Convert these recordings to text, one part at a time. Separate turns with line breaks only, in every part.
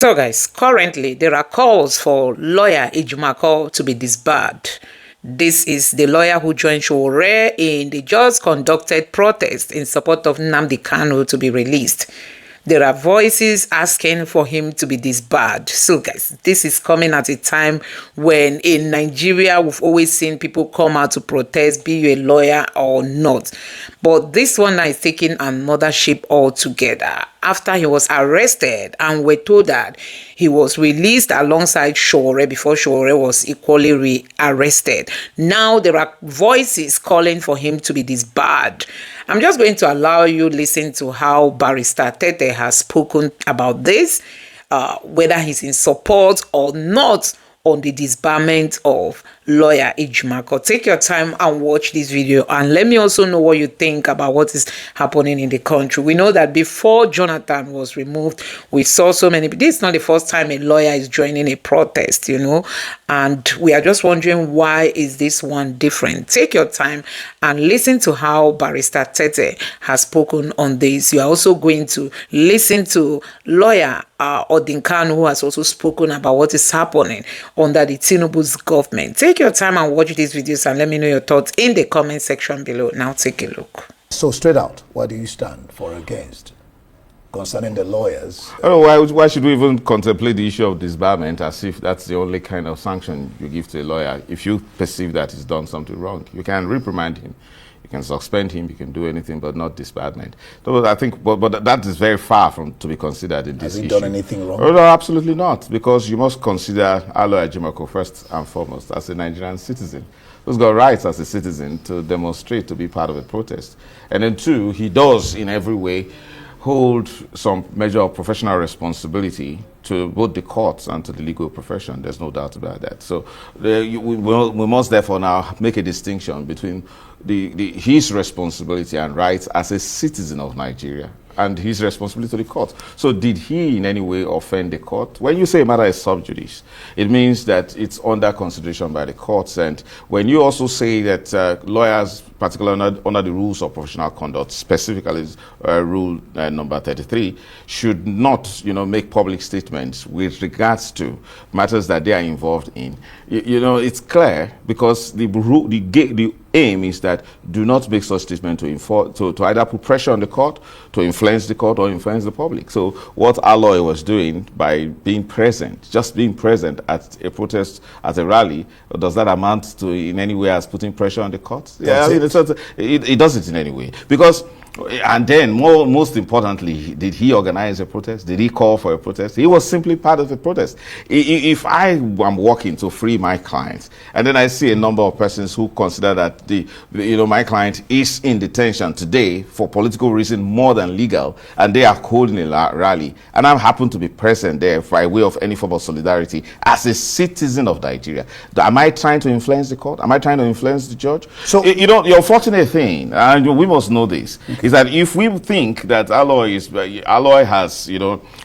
So guys, currently there are calls for lawyer Ejimakor to be disbarred. This is the lawyer who joined Sowore in the just conducted protest in support of Nnamdi Kanu to be released. There are voices asking for him to be disbarred. So guys, this is coming at a time when in Nigeria, we've always seen people come out to protest, be you a lawyer or not. But this one is taking another shape altogether. After he was arrested and we're told that he was released alongside Sowore before Sowore was equally re-arrested. Now there are voices calling for him to be disbarred. I'm just going to allow you listen to how Barrister Tete has spoken about this, whether he's in support or not on the disbarment of lawyer Ejimakor. Take your time and watch this video, and let me also know what you think about what is happening in the country. We know that before Jonathan was removed, we saw so many. This is not the first time a lawyer is joining a protest, and we are just wondering, why is this one different? Take your time and listen to how Barrister Tete has spoken on this. You are also going to listen to lawyer Odinkanu, who has also spoken about what is happening under the Tinubu's government. Take your time and watch these videos and let me know your thoughts in the comment section below. Now take a look.
So straight out, what do you stand for or against concerning the lawyers?
Why should we even contemplate the issue of disbarment as if that's the only kind of sanction you give to a lawyer? If you perceive that he's done something wrong, you can reprimand him. You can suspend him, you can do anything, but not disbarment. So I think, but that is very far from to be considered in this issue.
Has he done anything wrong?
No, absolutely not, because you must consider Lawyer Ejimakor first and foremost as a Nigerian citizen who's got rights as a citizen to demonstrate, to be part of a protest. And then two, he does in every way hold some measure of professional responsibility to both the courts and to the legal profession. There's no doubt about that. So we must therefore now make a distinction between his responsibility and rights as a citizen of Nigeria and his responsibility to the court. So did he in any way offend the court? When you say a matter is sub judice, it means that it's under consideration by the courts. And when you also say that lawyers, particularly under the rules of professional conduct, specifically rule number 33, should not, make public statements with regards to matters that they are involved in. It's clear, because the aim is that do not make such statement to either put pressure on the court, to influence the court, or influence the public. So what our lawyer was doing by being present, just being present at a protest, at a rally, does that amount to in any way as putting pressure on the court? Yeah, it does it in any way. Because, and then most importantly, did he organize a protest? Did he call for a protest? He was simply part of the protest. If I am working to free my clients, and then I see a number of persons who consider that my client is in detention today for political reason more than legal, and they are holding a rally, and I happen to be present there by way of any form of solidarity as a citizen of Nigeria, am I trying to influence the court? Am I trying to influence the judge? So the unfortunate thing, and we must know this, is that if we think that Alloy has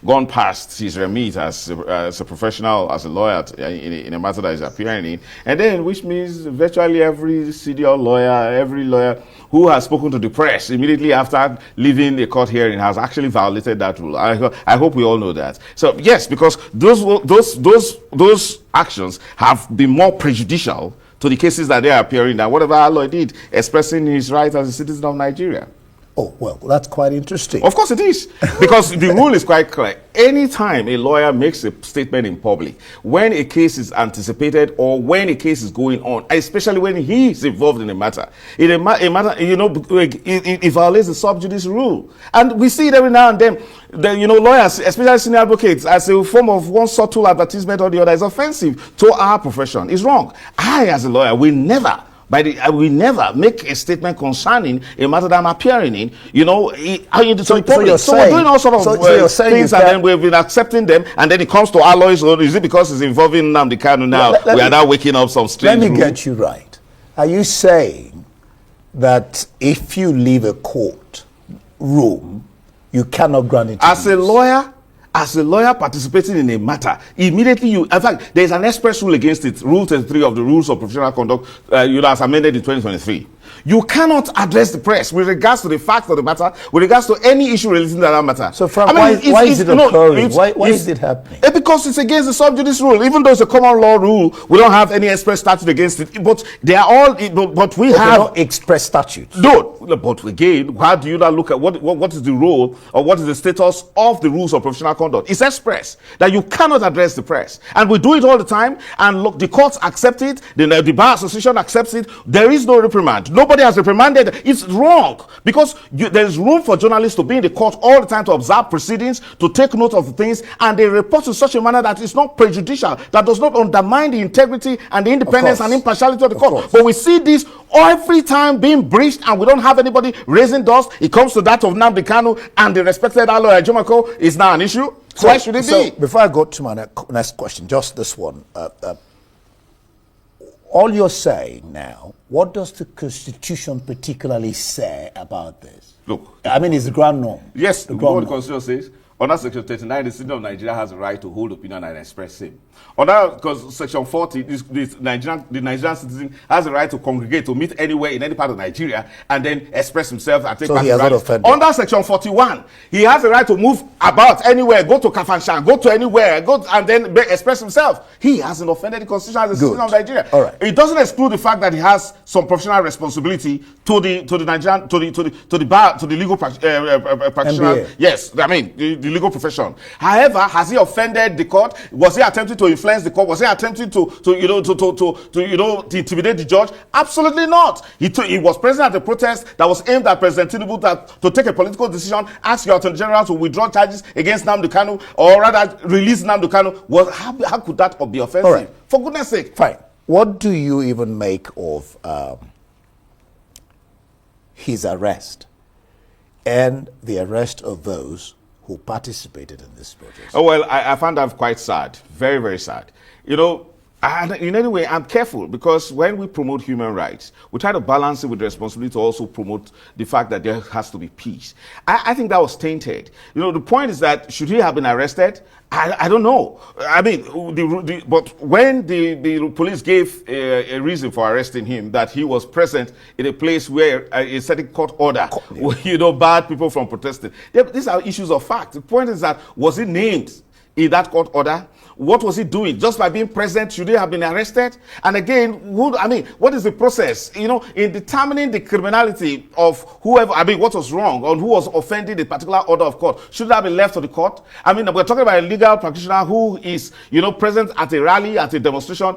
gone past his remit as a professional, as a lawyer in a matter that is appearing in, and then which means virtually every senior lawyer, every lawyer who has spoken to the press immediately after leaving a court hearing has actually violated that rule. I hope we all know that. So yes, because those actions have been more prejudicial to the cases that they are appearing than whatever Alloy did, expressing his right as a citizen of Nigeria.
Oh, well, that's quite interesting.
Of course it is, because the rule is quite clear. Anytime a lawyer makes a statement in public, when a case is anticipated or when a case is going on, especially when he is involved in a matter, it violates the sub judice rule. And we see it every now and then. Lawyers, especially senior advocates, as a form of one subtle advertisement or the other, is offensive to our profession. It's wrong. I, as a lawyer, will never make a statement concerning a matter that I'm appearing in. So we're doing all sort of things, and then we've been accepting them, and then it comes to Alloy's. Is it because it's involving Nnamdi Kanu now? We are now waking up some strange
Let me get you right. Are you saying that if you leave a court room, you cannot grant it?
As a lawyer participating in a matter, immediately in fact, there is an express rule against it, Rule 33 of the Rules of Professional Conduct, as amended in 2023. You cannot address the press with regards to the fact of the matter, with regards to any issue relating to that matter.
So, Frank, why is it occurring? Why is it happening?
Because it's against the sub judice rule. Even though it's a common law rule, we don't have any express statute against it. But they are all. But we have
no express statutes.
No, but again, how do you not look at what is the role or what is the status of the rules of professional conduct? It's express that you cannot address the press, and we do it all the time. And look, the courts accept it. The Bar Association accepts it. There is no reprimand. Nobody has reprimanded. It's wrong because there is room for journalists to be in the court all the time to observe proceedings, to take note of the things, and they report in such a manner that is not prejudicial, that does not undermine the integrity and the independence and impartiality of the court. But we see this every time being breached, and we don't have anybody raising dust. It comes to that of Nnamdi Kanu, and the respected Aloy Ejimakor is now an issue. So why should it be?
Before I go to my next question, just this one. All you're saying now, what does the Constitution particularly say about this?
Look,
I mean, it's the ground norm.
Yes, what the Constitution says. Under Section 39, the citizen of Nigeria has the right to hold opinion and express same. Because Section 40, the Nigerian citizen has the right to congregate, to meet anywhere in any part of Nigeria, and then express himself and take part in rights. Under Section 41, he has the right to move about anywhere, go to Kafanchan, go to anywhere, go and then express himself. He hasn't offended the Constitution as a citizen of Nigeria.
All right.
It doesn't exclude the fact that he has some professional responsibility to the Nigerian to the bar, to the legal practitioner. Yes, I mean the legal profession. However, has he offended the court? Was he attempting to influence the court? Was he attempting to intimidate the judge? Absolutely not. He was present at the protest that was aimed at President Tinubu to take a political decision, ask your Attorney General to withdraw charges against Nnamdi Kanu, or rather release Nnamdi Kanu. How could that be offensive?
Right.
For goodness sake.
Fine. What do you even make of his arrest and the arrest of those who participated in this protest?
Oh, well, I found that quite sad. Very, very sad. You know, in any way, I'm careful because when we promote human rights, we try to balance it with the responsibility to also promote the fact that there has to be peace. I think that was tainted. You know, the point is that should he have been arrested? I don't know. I mean, but when the police gave a reason for arresting him, that he was present in a place where a certain court order, barred people from protesting. These are issues of fact. The point is that, was he named in that court order? What was he doing? Just by being present, should he have been arrested? And again, what is the process, in determining the criminality of whoever, what was wrong, or who was offending the particular order of court? Should that be left to the court? We're talking about a legal practitioner who is, present at a rally, at a demonstration,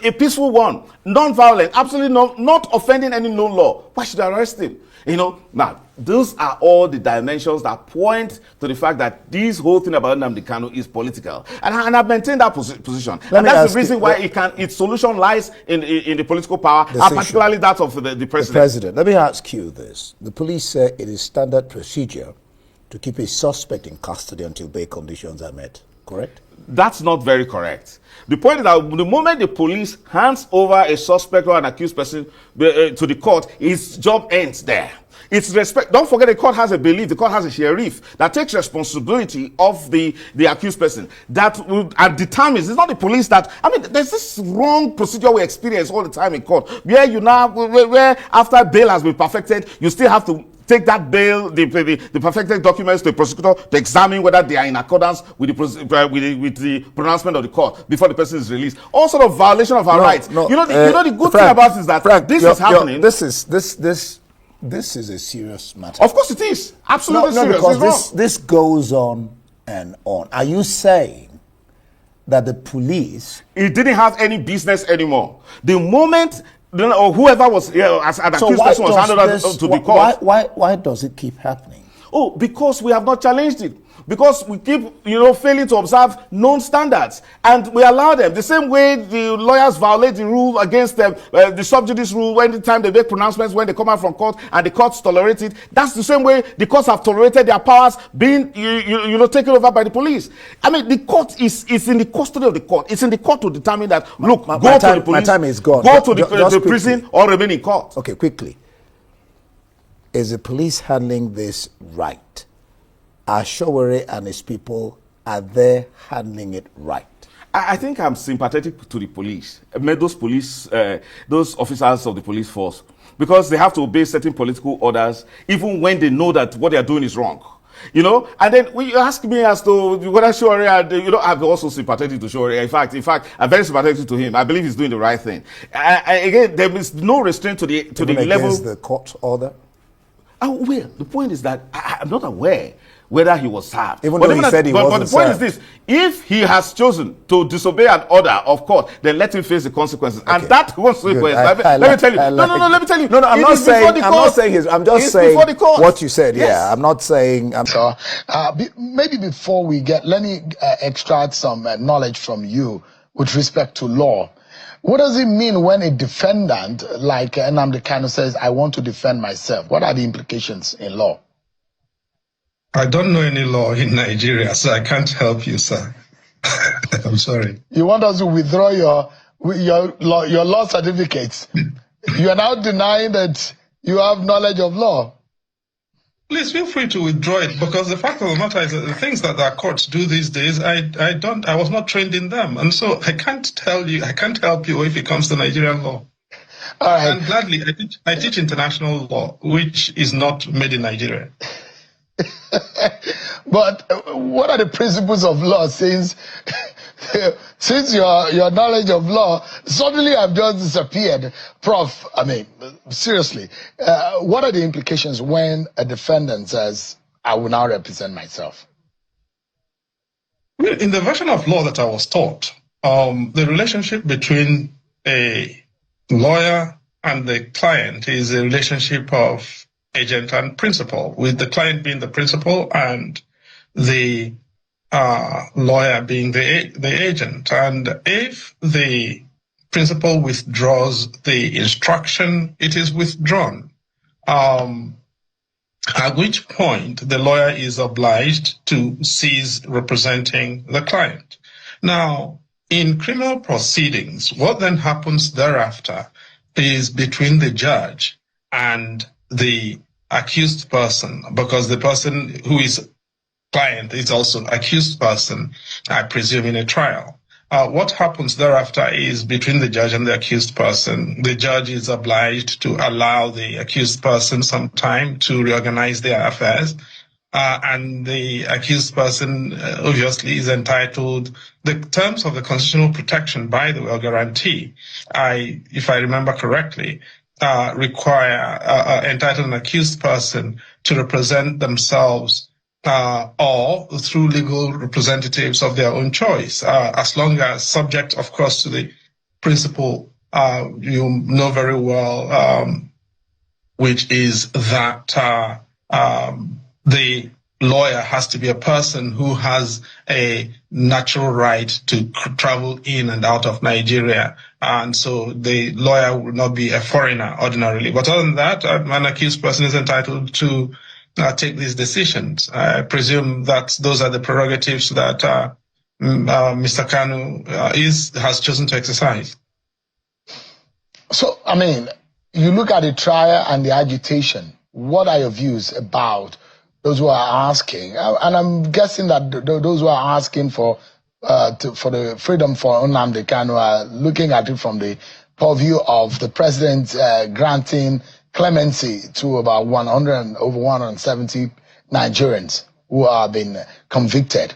a peaceful one, non-violent, absolutely not offending any known law. Why should I arrest him? Now, those are all the dimensions that point to the fact that this whole thing about Nnamdi Kanu is political. And I've maintained that position. And that's the reason why its solution lies in the political power, and particularly that of the president.
Let me ask you this. The police say it is standard procedure to keep a suspect in custody until bail conditions are met, correct?
That's not very correct. The point is that the moment the police hands over a suspect or an accused person to the court, his job ends there. It's respect. Don't forget, the court has a belief, the court has a sheriff that takes responsibility of the accused person. That determines, it's not the police that, there's this wrong procedure we experience all the time in court, where after bail has been perfected, you still have to take that bail, the perfected documents to the prosecutor to examine whether they are in accordance with the pronouncement of the court before the person is released. All sort of violation of our rights. The good thing about it is that this is happening.
This is a serious matter.
Of course it is. Absolutely serious.
Because this goes on and on. Are you saying that the police...
It didn't have any business anymore. The moment... or whoever was as an accused person was handed over to the court.
Why does it keep happening?
Oh, because we have not challenged it. Because we keep, failing to observe known standards, and we allow them. The same way the lawyers violate the rule against them, the sub judice rule, anytime they make pronouncements when they come out from court, and the courts tolerate it. That's the same way the courts have tolerated their powers being, taken over by the police. The court is in the custody of the court. It's in the court to determine that. Look, go to the police. My
time is gone.
Go to the prison or remain in court.
Okay, quickly. Is the police handling this right? Are Showore and his people, are they handling it right?
I think I'm sympathetic to the police. Those officers of the police force. because they have to obey certain political orders, even when they know that what they are doing is wrong. You know, and then when you ask me as to whether Showore, you know, I'm also sympathetic to Showore. In fact, I'm very sympathetic to him. I believe he's doing the right thing. Again, there is no restraint to the level.
Against the court order?
Oh, well, the point is that I'm not aware whether he was served.
Even though he said he wasn't
But the point
served.
is this: if he has chosen to disobey an order of court, then let him face the consequences. Okay. And that consequence, let me tell you. Let me tell you.
No, I'm not saying his. I'm just saying what you said.
Yes.
Yeah, I'm not saying.
So, maybe before we get, let me extract some knowledge from you with respect to law. What does it mean when a defendant like Nnamdi Kanu says, "I want to defend myself"? What are the implications in law?
I don't know any law in Nigeria, so I can't help you, sir. I'm sorry.
You want us to withdraw your law certificates? You are now denying that you have knowledge of law.
Please feel free to withdraw it, because the fact of the matter is that the things that our courts do these days, I was not trained in them, and so I can't tell you, I can't help you if it comes to Nigerian law.
All right.
And gladly, I teach international law, which is not made in Nigeria.
But what are the principles of law? Since your knowledge of law suddenly have just disappeared, Prof. I mean, seriously, what are the implications when a defendant says, "I will now represent myself"?
In the version of law that I was taught, the relationship between a lawyer and the client is a relationship of agent and principal, with the client being the principal and the lawyer being the agent. And if the principal withdraws the instruction, it is withdrawn. At which point the lawyer is obliged to cease representing the client. Now, in criminal proceedings, what then happens thereafter is between the judge and the accused person, because the person who is client is also accused person, I presume, in a trial. What happens thereafter is between the judge and the accused person. The judge is obliged to allow the accused person some time to reorganize their affairs. And the accused person obviously is entitled, the terms of the constitutional protection, by the way, or guarantee, if I remember correctly, require entitle an accused person to represent themselves or through legal representatives of their own choice, as long as subject, of course, to the principle you know very well, which is that the lawyer has to be a person who has a natural right to travel in and out of Nigeria. And so the lawyer would not be a foreigner ordinarily. But other than that, an accused person is entitled to take these decisions. I presume that those are the prerogatives that Mr. Kanu has chosen to exercise.
So, I mean, you look at the trial and the agitation. What are your views about those who are asking? And I'm guessing that those who are asking for the freedom for Nnamdi Kanu are looking at it from the point of view of the president granting clemency to about over 170 Nigerians who have been convicted.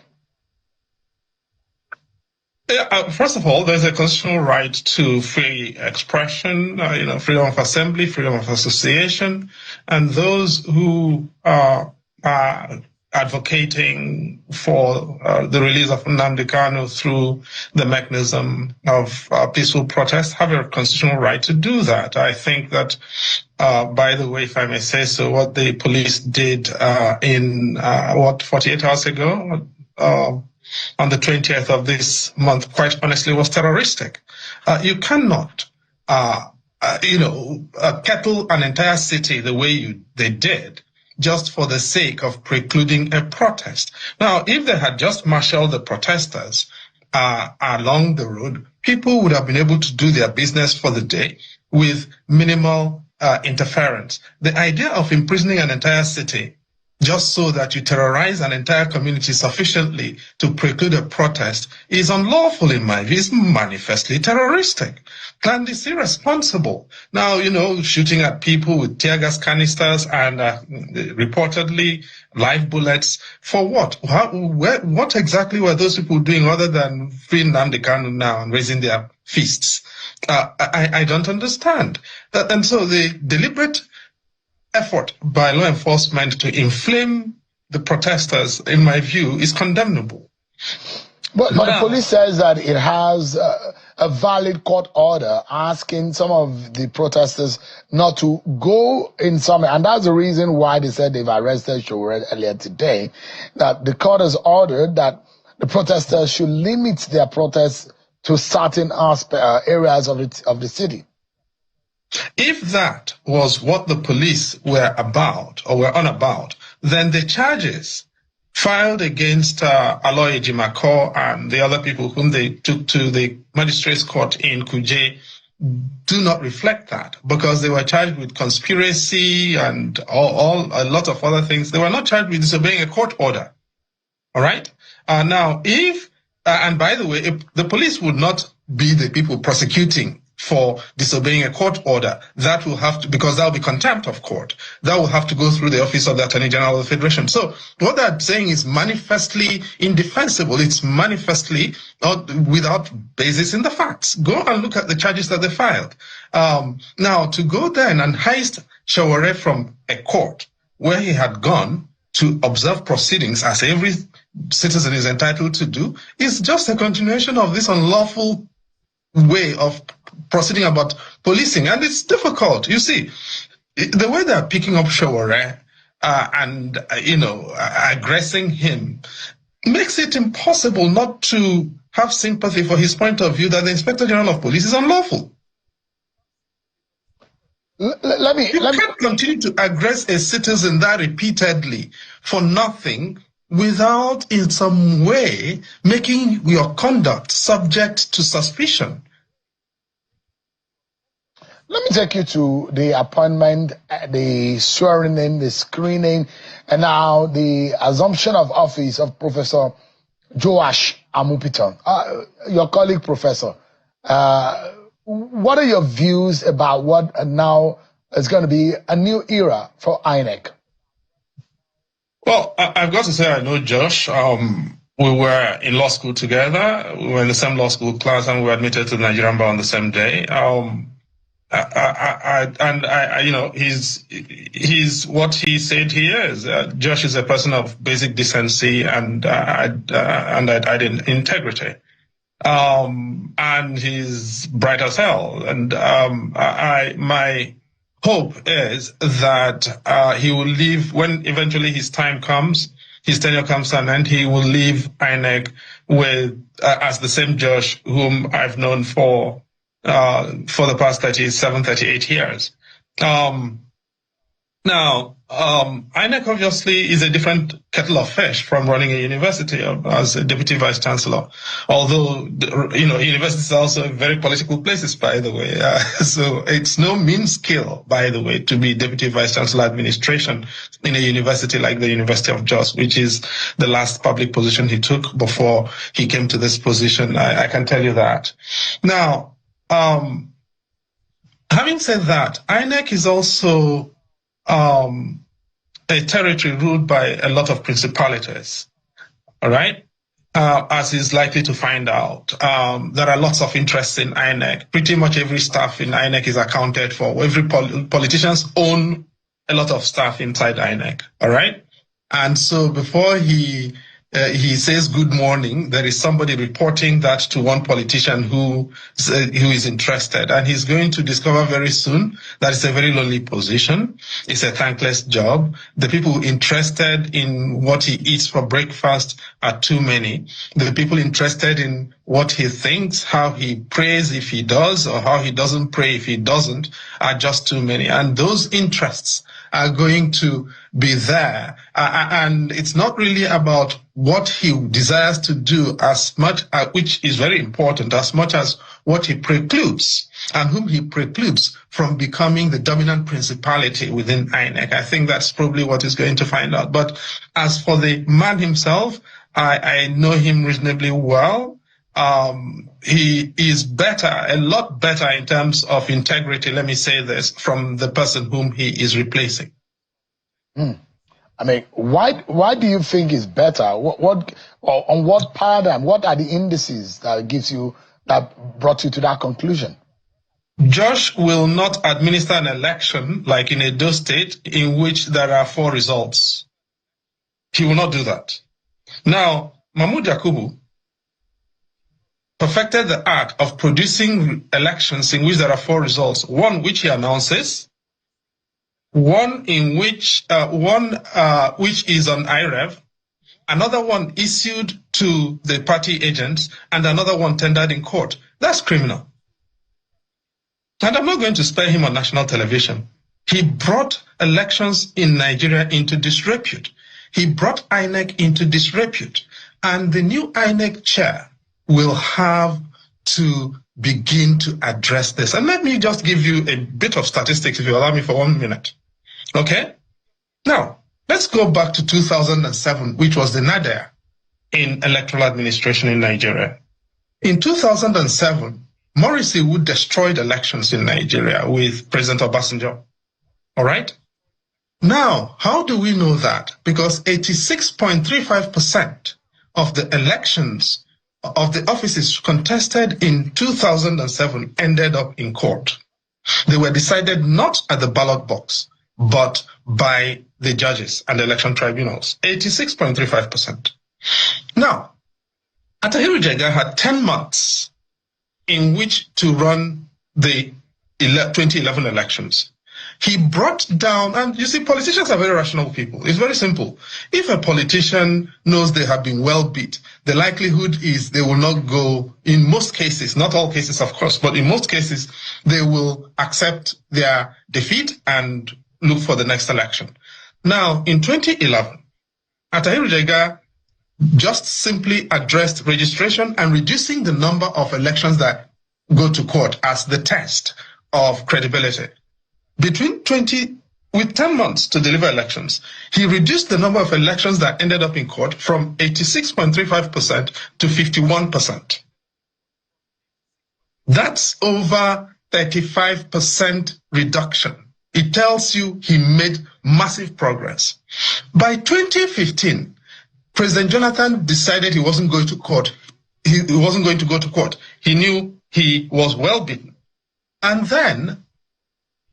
First of all, there's a constitutional right to free expression, freedom of assembly, freedom of association, and those who are advocating for the release of Nnamdi Kanu through the mechanism of peaceful protest have a constitutional right to do that. I think that, by the way, if I may say so, what the police did 48 hours ago, on the 20th of this month, quite honestly, was terroristic. You cannot, kettle an entire city the way they did, just for the sake of precluding a protest. Now, if they had just marshaled the protesters along the road, people would have been able to do their business for the day with minimal interference. The idea of imprisoning an entire city just so that you terrorize an entire community sufficiently to preclude a protest is unlawful in my view. It's manifestly terroristic and it's irresponsible. Now, shooting at people with tear gas canisters and reportedly live bullets for what? What exactly were those people doing other than freeing Nnamdi Kanu now and raising their fists? I don't understand. And so the deliberate effort by law enforcement to inflame the protesters, in my view, is condemnable.
But the police says that it has a valid court order asking some of the protesters not to go in summer. And that's the reason why they said they've arrested Sowore earlier today, that the court has ordered that the protesters should limit their protests to certain areas of the city.
If that was what the police were about or were on about, then the charges filed against Aloy Ejimakor and the other people whom they took to the magistrates court in Kuje do not reflect that, because they were charged with conspiracy and a lot of other things. They were not charged with disobeying a court order. All right? Now, and by the way, if the police would not be the people prosecuting for disobeying a court order, that will have to, because that will be contempt of court, that will have to go through the office of the Attorney General of the Federation. So what they're saying is manifestly indefensible. It's manifestly not without basis in the facts. Go and look at the charges that they filed. Now, to go then and heist Sowore from a court where he had gone to observe proceedings, as every citizen is entitled to do, is just a continuation of this unlawful way of proceeding about policing. And it's difficult. You see, the way they're picking up Sowore and aggressing him makes it impossible not to have sympathy for his point of view that the Inspector General of Police is unlawful. You can't continue to aggress a citizen that repeatedly for nothing without in some way making your conduct subject to suspicion.
Let me take you to the appointment, the swearing in, the screening, and now the assumption of office of Professor Joash Amupitan, your colleague, Professor. What are your views about what now is going to be a new era for INEC?
Well, I've got to say I know Josh. We were in law school together. We were in the same law school class, and we were admitted to the Nigerian bar on the same day. He's what he said he is. Josh is a person of basic decency and integrity. And he's bright as hell. And my hope is that he will leave when eventually his time comes, his tenure comes to an end. He will leave INEC with as the same Josh whom I've known for the past 38 years. Now, INEC obviously is a different kettle of fish from running a university as a deputy vice chancellor. Although, universities are also very political places, by the way. So it's no mean skill, by the way, to be deputy vice chancellor administration in a university like the University of Jos, which is the last public position he took before he came to this position. I can tell you that. Now, having said that, INEC is also a territory ruled by a lot of principalities, all right? As is likely to find out, there are lots of interests in INEC. Pretty much every staff in INEC is accounted for. Every politicians own a lot of staff inside INEC, all right? And so before he says good morning, there is somebody reporting that to one politician who is interested, and he's going to discover very soon that it's a very lonely position. It's a thankless job. The people interested in what he eats for breakfast are too many. The people interested in what he thinks, how he prays if he does, or how he doesn't pray if he doesn't, are just too many. And those interests are going to be there. And it's not really about what he desires to do as much, which is very important, as much as what he precludes and whom he precludes from becoming the dominant principality within INEC. I think that's probably what he's going to find out. But as for the man himself, I know him reasonably well. He is better, a lot better in terms of integrity, let me say this, from the person whom he is replacing.
I mean, why do you think it's better? On what paradigm? What are the indices that brought you to that conclusion?
Josh will not administer an election like in Edo State in which there are 4 results. He will not do that. Now, Mahmoud Yakubu perfected the art of producing elections in which there are 4 results. One which he announces, one in which which is on IREV, another one issued to the party agents, and another one tendered in court. That's criminal. And I'm not going to spare him on national television. He brought elections in Nigeria into disrepute. He brought INEC into disrepute. And the new INEC chair will have to begin to address this. And let me just give you a bit of statistics, if you allow me for 1 minute. Okay? Now, let's go back to 2007, which was the nadir in electoral administration in Nigeria. In 2007, Morrissey Wood destroyed elections in Nigeria with President Obasanjo. All right? Now, how do we know that? Because 86.35% of the elections of the offices contested in 2007 ended up in court. They were decided not at the ballot box, but by the judges and the election tribunals. 86.35%. Now, Atahiru Jega had 10 months in which to run the 2011 elections. He brought down, and you see, politicians are very rational people. It's very simple. If a politician knows they have been well beat, the likelihood is they will not go, in most cases, not all cases, of course, but in most cases, they will accept their defeat and look for the next election. Now, in 2011, Atahiru Jega just simply addressed registration and reducing the number of elections that go to court as the test of credibility. With 10 months to deliver elections, he reduced the number of elections that ended up in court from 86.35% to 51%. That's over 35% reduction. It tells you he made massive progress. By 2015, President Jonathan decided he wasn't going to court. He wasn't going to go to court. He knew he was well beaten. And then,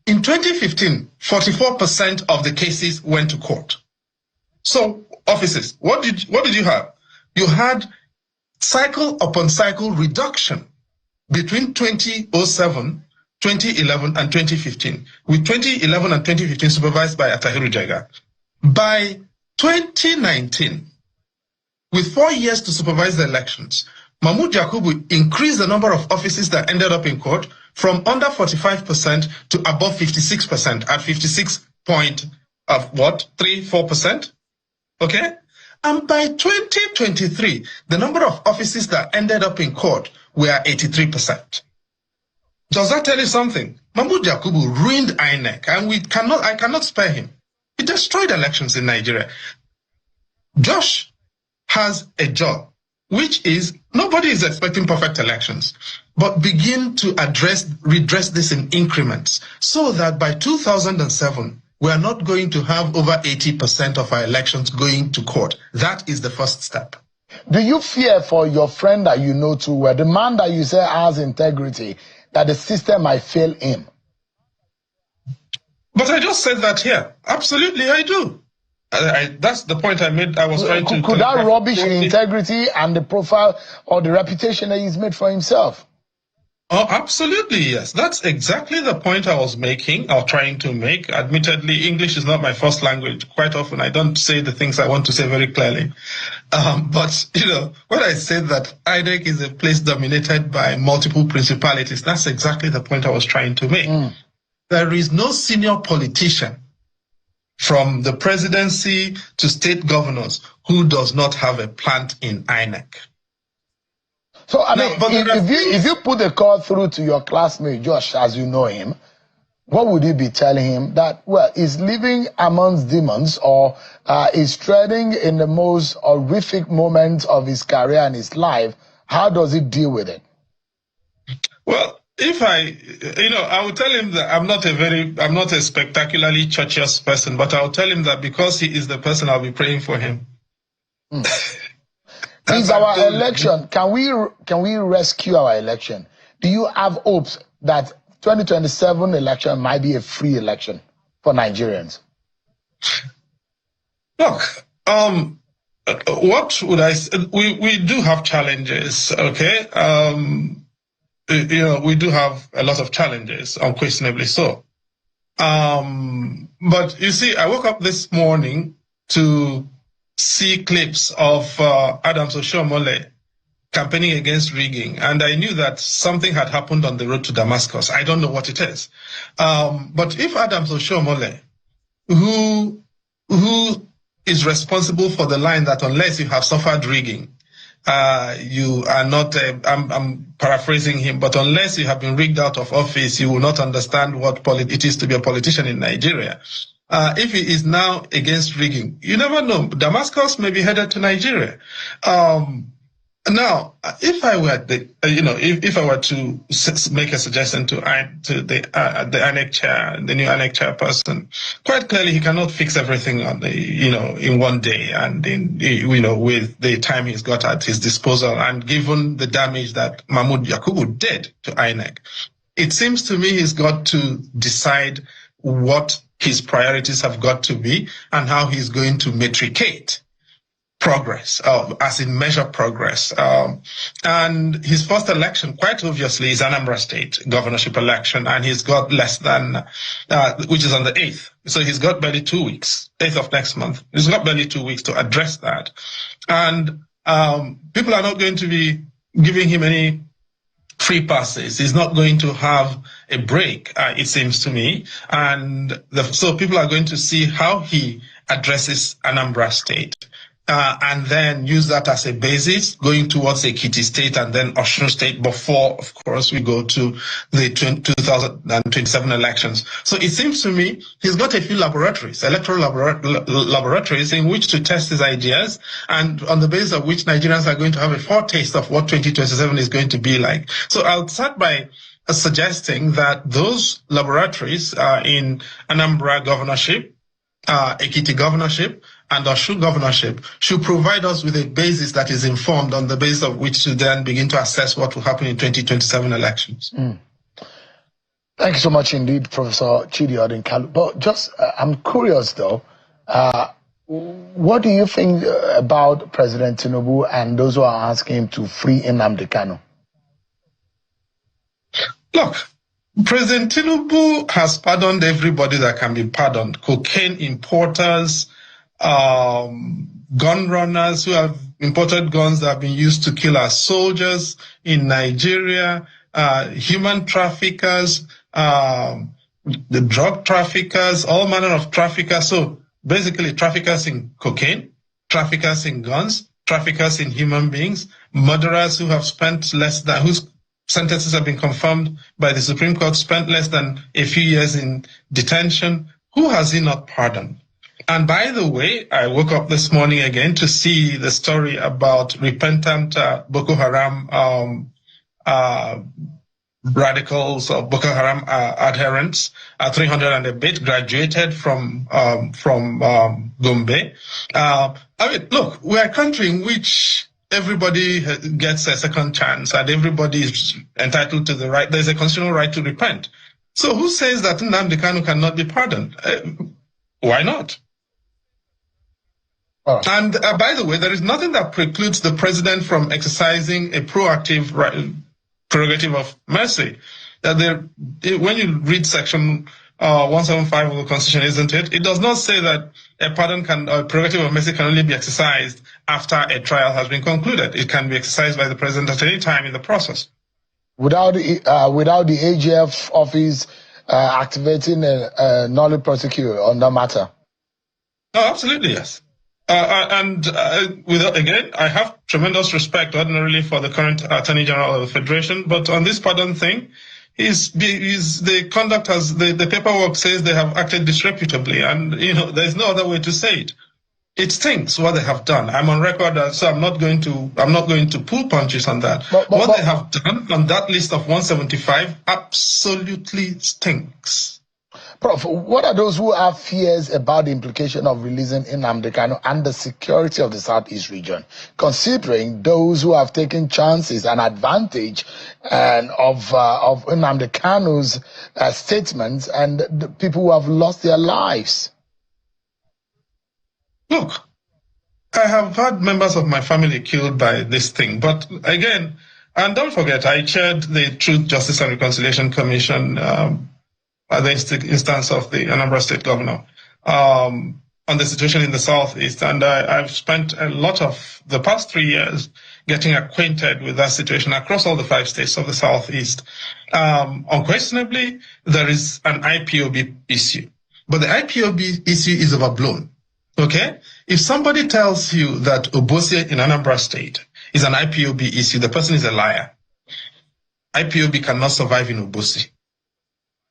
in 2015, 44% of the cases went to court. So, offices, what did you have? You had cycle upon cycle reduction between 2007, 2011, and 2015, with 2011 and 2015 supervised by Atahiru Jega. By 2019, with 4 years to supervise the elections, Mahmoud Yakubu increased the number of offices that ended up in court from under 45% to above 56%, at 56.34%. Okay? And by 2023, the number of offices that ended up in court were 83%. Does that tell you something? Mahmoud Yakubu ruined INEC, and I cannot spare him. He destroyed elections in Nigeria. Josh has a job, which is, nobody is expecting perfect elections, but begin to redress this in increments, so that by 2007, we are not going to have over 80% of our elections going to court. That is the first step.
Do you fear for your friend that you know too well, the man that you say has integrity, that the system might fail him?
But I just said that here. Absolutely, I do. That's the point I made. I was trying to...
Could that rubbish the integrity and the profile or the reputation that he's made for himself?
Oh, absolutely, yes. That's exactly the point I was making, or trying to make. Admittedly, English is not my first language. Quite often, I don't say the things I want to say very clearly. But, when I said that INEC is a place dominated by multiple principalities, that's exactly the point I was trying to make. There is no senior politician from the presidency to state governors, who does not have a plant in INEC.
So, I mean, if you put a call through to your classmate, Josh, as you know him, what would you be telling him? That, well, he's living amongst demons, or is treading in the most horrific moments of his career and his life. How does he deal with it?
Well, if I would tell him that I'm not a spectacularly churchious person, but I'll tell him that because he is the person, I'll be praying for him.
Is our election, can we rescue our election? Do you have hopes that 2027 election might be a free election for Nigerians?
Look, what would I say? We do have challenges, okay? We do have a lot of challenges, unquestionably so. But you see, I woke up this morning to see clips of Adams Oshiomhole campaigning against rigging, and I knew that something had happened on the road to Damascus. I don't know what it is. But if Adams Oshiomhole, who is responsible for the line that unless you have suffered rigging, you are not, I'm paraphrasing him, but unless you have been rigged out of office, you will not understand what it is to be a politician in Nigeria. If he is now against rigging, you never know. Damascus may be headed to Nigeria. Now, if I were if I were to make a suggestion to the INEC chair, the new INEC chairperson, quite clearly he cannot fix everything in one day, and with the time he's got at his disposal, and given the damage that Mahmoud Yakubu did to INEC, it seems to me he's got to decide what his priorities have got to be and how he's going to metricate progress, as in measure progress. And his first election, quite obviously, is Anambra State governorship election, and he's got less than, which is on the 8th. So he's got barely 2 weeks, 8th of next month. He's got barely 2 weeks to address that. And people are not going to be giving him any free passes. He's not going to have a break, it seems to me. And so people are going to see how he addresses Anambra State. And then use that as a basis going towards Ekiti State and then Osun State before, of course, we go to the 2027 elections. So it seems to me he's got a few laboratories, electoral laboratories in which to test his ideas, and on the basis of which Nigerians are going to have a foretaste of what 2027 is going to be like. So I'll start by suggesting that those laboratories in Anambra governorship, Ekiti governorship, and Osun governorship should provide us with a basis that is informed, on the basis of which to then begin to assess what will happen in 2027 elections.
Thank you so much indeed, Professor Chidi Odinkalu. But just, I'm curious though, what do you think about President Tinubu and those who are asking him to free Nnamdi Kanu?
Look, President Tinubu has pardoned everybody that can be pardoned. Cocaine importers, gun runners who have imported guns that have been used to kill our soldiers in Nigeria, human traffickers, the drug traffickers, all manner of traffickers. So basically traffickers in cocaine, traffickers in guns, traffickers in human beings, murderers who have spent less than, whose sentences have been confirmed by the Supreme Court, spent less than a few years in detention. Who has he not pardoned? And by the way, I woke up this morning again to see the story about repentant Boko Haram radicals or Boko Haram adherents. 300 and a bit graduated from Gombe. I mean, look, we're a country in which everybody gets a second chance and everybody is entitled to the right. There's a constitutional right to repent. So who says that Nnamdi Kanu cannot be pardoned? Why not? And by the way, there is nothing that precludes the president from exercising a proactive prerogative of mercy. When you read section 175 of the Constitution, isn't it? It does not say that a prerogative of mercy can only be exercised after a trial has been concluded. It can be exercised by the president at any time in the process.
Without the AGF office activating a null prosecutor on that matter?
Oh, absolutely, yes. Again, I have tremendous respect ordinarily for the current Attorney General of the Federation, but on this pardon thing, the conduct has the paperwork says they have acted disreputably, and there's no other way to say it. It stinks what they have done. I'm on record, so I'm not going to pull punches on that. What they have done on that list of 175 absolutely stinks.
Prof, what are those who have fears about the implication of releasing nnamdi Kanu and the security of the Southeast region, considering those who have taken chances and advantage of nnamdi Kanu's statements and the people who have lost their lives?
Look, I have had members of my family killed by this thing, but again, and don't forget, I chaired the Truth, Justice and Reconciliation Commission at the instance of the Anambra State Governor on the situation in the Southeast. And I've spent a lot of the past 3 years getting acquainted with that situation across all the 5 states of the Southeast. Unquestionably, there is an IPOB issue, but the IPOB issue is overblown. Okay? If somebody tells you that Obosie in Anambra State is an IPOB issue, the person is a liar. IPOB cannot survive in Obosie.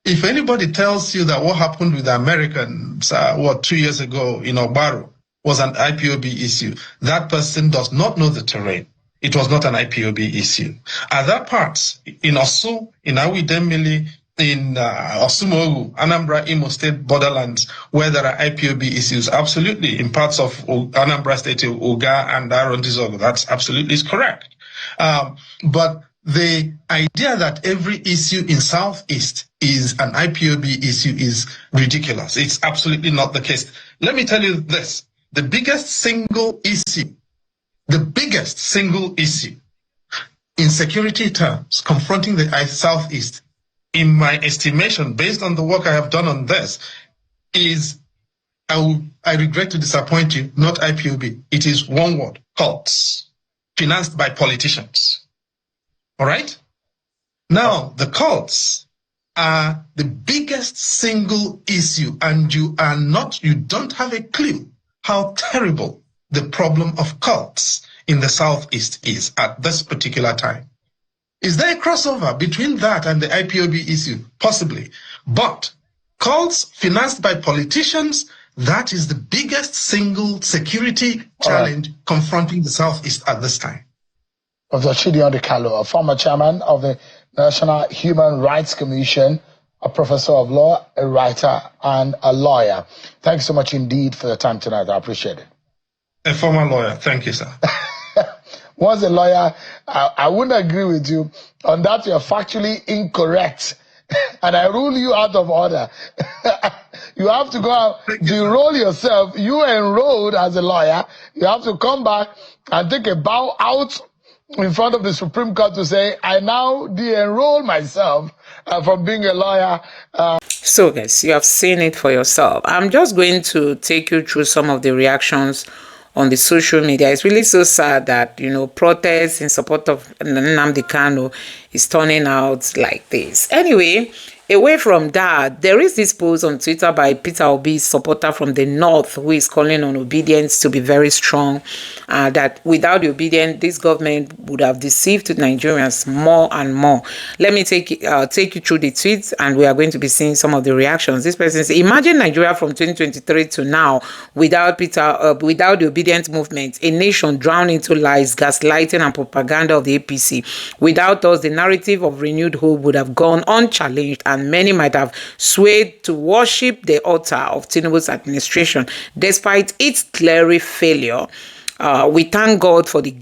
If anybody tells you that what happened with the Americans, 2 years ago in Ogbaro was an IPOB issue, that person does not know the terrain. It was not an IPOB issue. Other parts, in Osu, in Awidemili, in Osumogu, Anambra, Imo State borderlands, where there are IPOB issues, absolutely. In parts of Anambra State, Oga and Arondizogo, that's absolutely correct. But the idea that every issue in Southeast is an IPOB issue is ridiculous. It's absolutely not the case. Let me tell you this. The biggest single issue in security terms confronting the Southeast, in my estimation, based on the work I have done on this, is, I regret to disappoint you, not IPOB. It is one word, cults, financed by politicians. All right? Now, the cults are the biggest single issue, and you don't have a clue how terrible the problem of cults in the Southeast is at this particular time. Is there a crossover between that and the IPOB issue? Possibly. But cults financed by politicians, that is the biggest single security challenge confronting the Southeast at this time.
Dr. Chidion Kalu, a former chairman of the National Human Rights Commission, a professor of law, a writer, and a lawyer. Thank you so much indeed for your time tonight. I appreciate it.
A former lawyer. Thank you, sir.
Once a lawyer, I wouldn't agree with you. On that, you're factually incorrect. And I rule you out of order. You have to go out, de-enroll yourself. You enrolled as a lawyer. You have to come back and take a bow out in front of the Supreme Court to say, I now de-enroll myself from being a lawyer.
So guys, you have seen it for yourself. I'm just going to take you through some of the reactions on the social media. It's really so sad that, protests in support of Nnamdi Kanu is turning out like this. Anyway, away from that, there is this post on Twitter by Peter Obi's supporter from the North who is calling on obedience to be very strong, that without the obedience, this government would have deceived Nigerians more and more. Let me take you through the tweets, and we are going to be seeing some of the reactions. This person says, imagine Nigeria from 2023 to now without without the obedient movement, a nation drowned into lies, gaslighting, and propaganda of the APC. Without us, the narrative of renewed hope would have gone unchallenged, and many might have swayed to worship the altar of Tinubu's administration, despite its clear failure. We thank God for the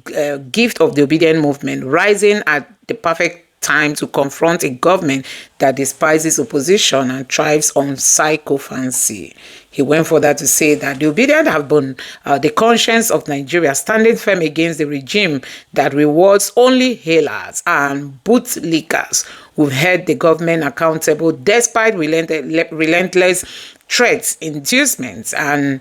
gift of the obedient movement, rising at the perfect time to confront a government that despises opposition and thrives on sycophancy. He went further to say that the obedient have been the conscience of Nigeria, standing firm against the regime that rewards only hailers and bootlickers who held the government accountable despite relentless threats, inducements, and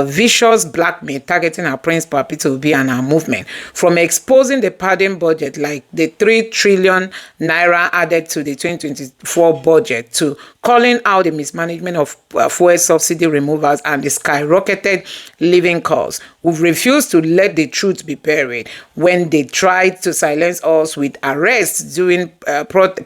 vicious blackmail targeting our principal Peter Obi and our movement. From exposing the pardon budget, like the 3 trillion naira added to the 2024 budget, to calling out the mismanagement of fuel subsidy removals and the skyrocketed living costs. We've refused to let the truth be buried. When they tried to silence us with arrests during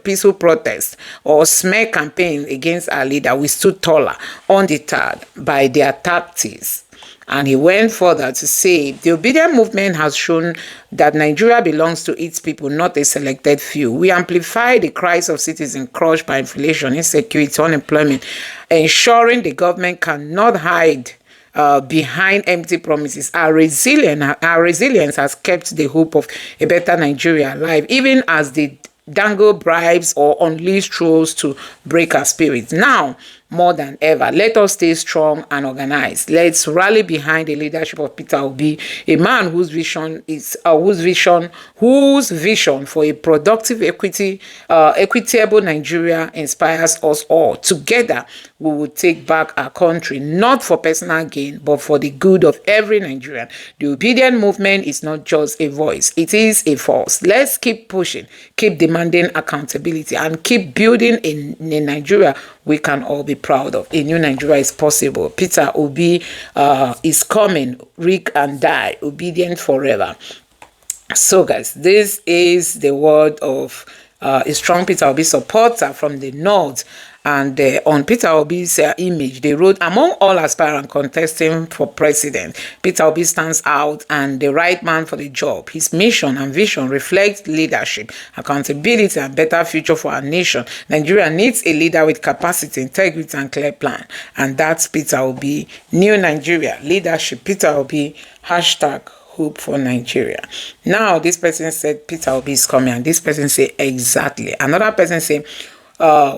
peaceful protests or smear campaigns against our leader, we stood taller, undeterred by their tactics. And he went further to say, the obedient movement has shown that Nigeria belongs to its people, not a selected few. We amplify the cries of citizens crushed by inflation, insecurity, unemployment, ensuring the government cannot hide behind empty promises. Our resilience has kept the hope of a better Nigeria alive, even as they dangle bribes or unleash trolls to break our spirits. Now, more than ever, let us stay strong and organized. Let's rally behind the leadership of Peter Obi, a man whose vision for a productive, equitable Nigeria inspires us all. Together, we will take back our country, not for personal gain, but for the good of every Nigerian. The obedient movement is not just a voice, it is a force. Let's keep pushing, keep demanding accountability, and keep building a Nigeria we can all be proud of. A new Nigeria is possible. Peter Obi is coming, Rick and die, obedient forever. So guys, this is the word of a strong Peter Obi supporter from the north. And on Peter Obi's image, they wrote, among all aspirant contesting for president, Peter Obi stands out and the right man for the job. His mission and vision reflect leadership, accountability, and better future for our nation. Nigeria needs a leader with capacity, integrity, and clear plan. And that's Peter Obi. New Nigeria, leadership, Peter Obi, hashtag hope for Nigeria. Now, this person said Peter Obi is coming, and this person said exactly. Another person said,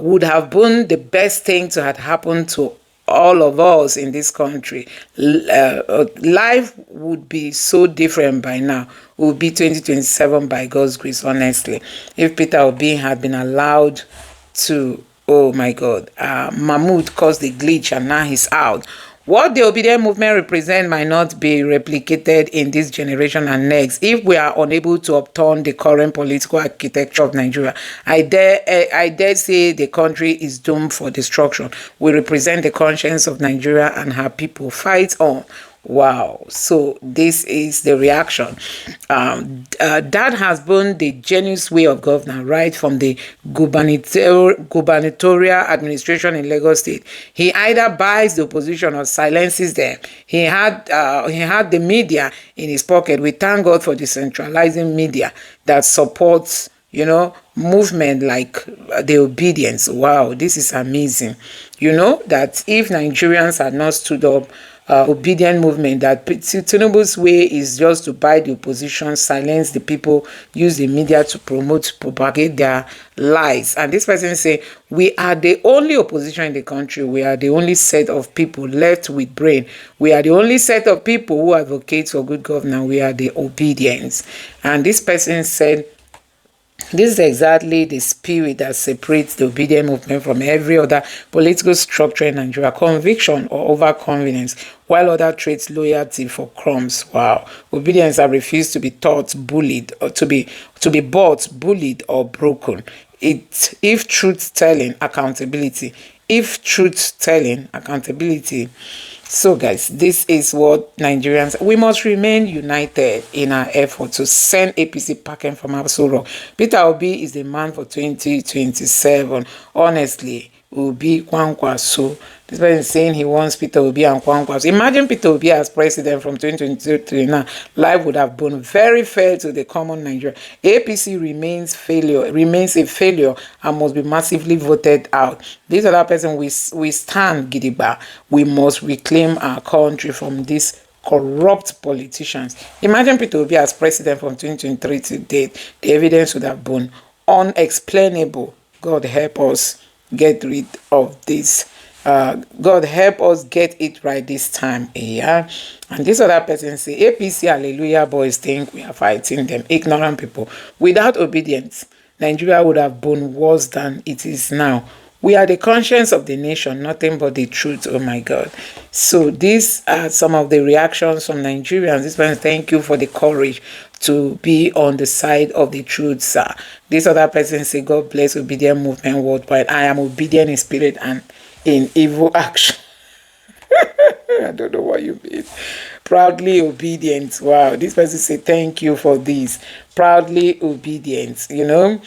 would have been the best thing to have happened to all of us in this country. Life would be so different by now. It would be 2027 by God's grace, honestly. If Peter Obi had been allowed to, oh my God, Mahmoud caused the glitch and now he's out. What the obedient movement represents might not be replicated in this generation and next if we are unable to upturn the current political architecture of Nigeria. I dare say the country is doomed for destruction. We represent the conscience of Nigeria and her people. Fight on. Wow. So this is the reaction. That has been the genuine way of governance, right from the gubernatorial administration in Lagos State. He either buys the opposition or silences them. He had the media in his pocket. We thank God for decentralizing media that supports, movement like the obedience. Wow, this is amazing. That if Nigerians had not stood up, obedient movement, that Tinubu's way is just to buy the opposition, silence the people, use the media to propagate their lies. And this person say, we are the only opposition in the country. We are the only set of people left with brain. We are the only set of people who advocate for good governance. We are the obedience. And this person said, this is exactly the spirit that separates the obedient movement from every other political structure in Nigeria. Conviction or overconfidence, while other traits loyalty for crumbs. Wow. Obedience that refused to be taught, bullied, or to be bought, bullied, or broken. If truth-telling, accountability. If truth-telling, accountability. So guys, this is what Nigerians, we must remain united in our effort to send APC packing from Aso Rock. Peter Obi is the man for 2027. Honestly, Obi Kwankwaso. This person is saying he wants Peter Obi and Kwankwaso. Imagine Peter Obi as president from 2022 to now. Life would have been very fair to the common Nigerian. APC remains a failure and must be massively voted out. This other person, we stand Gidigba. We must reclaim our country from these corrupt politicians. Imagine Peter Obi as president from 2023 to date. The evidence would have been unexplainable. God help us get rid of this. God help us get it right this time. Yeah. And this other person say, APC hallelujah boys think we are fighting them. Ignorant people. Without obedience, Nigeria would have been worse than it is now. We are the conscience of the nation, nothing but the truth. Oh my God. So these are some of the reactions from Nigerians. This one, thank you for the courage to be on the side of the truth, sir. This other person say, God bless obedient movement worldwide. I am obedient in spirit and in evil action. I don't know what you mean. Proudly obedient. Wow. This person say, thank you for this. Proudly obedient. You know,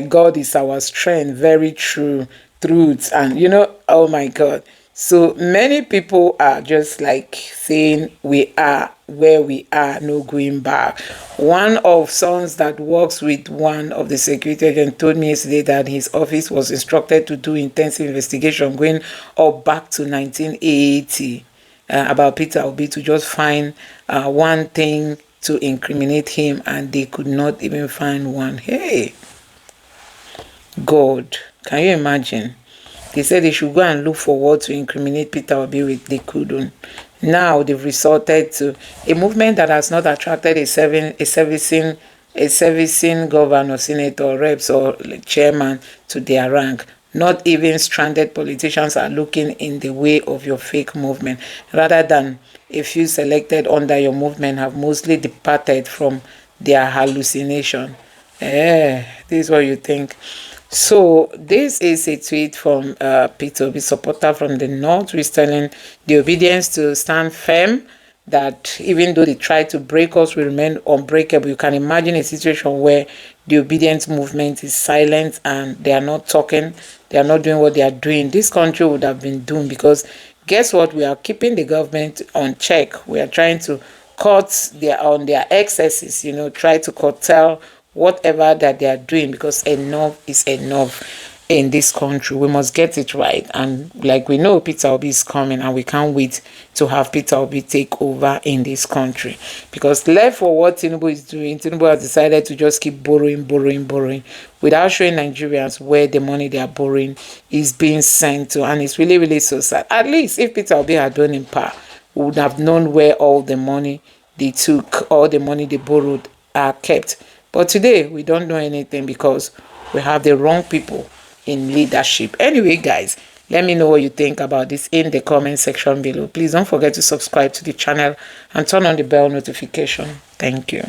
God is our strength. Very true. Truth. And, you know, oh my God. So many people are just like saying we are where we are, no going back. One of sons that works with one of the security agents told me yesterday that his office was instructed to do intensive investigation going up back to 1980 about Peter Obi to just find one thing to incriminate him, and they could not even find one. Hey, God, can you imagine? They said they should go and look for what to incriminate Peter Obi with. They couldn't. Now they've resorted to a movement that has not attracted a servicing governor, senator, reps, or chairman to their rank. Not even stranded politicians are looking in the way of your fake movement. Rather than a few selected under your movement have mostly departed from their hallucination. This is what you think. So this is a tweet from Peter Obi, supporter from the North, who is telling the obedience to stand firm, that even though they try to break us, we remain unbreakable. You can imagine a situation where the obedience movement is silent and they are not talking, they are not doing what they are doing. This country would have been doomed, because guess what? We are keeping the government on check. We are trying to cut on their excesses, you know, try to curtail whatever that they are doing, because enough is enough in this country. We must get it right. And like we know, Peter Obi is coming, and we can't wait to have Peter Obi take over in this country, because left for what Tinubu is doing, Tinubu has decided to just keep borrowing without showing Nigerians where the money they are borrowing is being sent to. And it's really, really so sad. At least if Peter Obi had been in power, we would have known where all the money they took, all the money they borrowed are kept. But today, we don't know anything, because we have the wrong people in leadership. Anyway, guys, let me know what you think about this in the comment section below. Please don't forget to subscribe to the channel and turn on the bell notification. Thank you.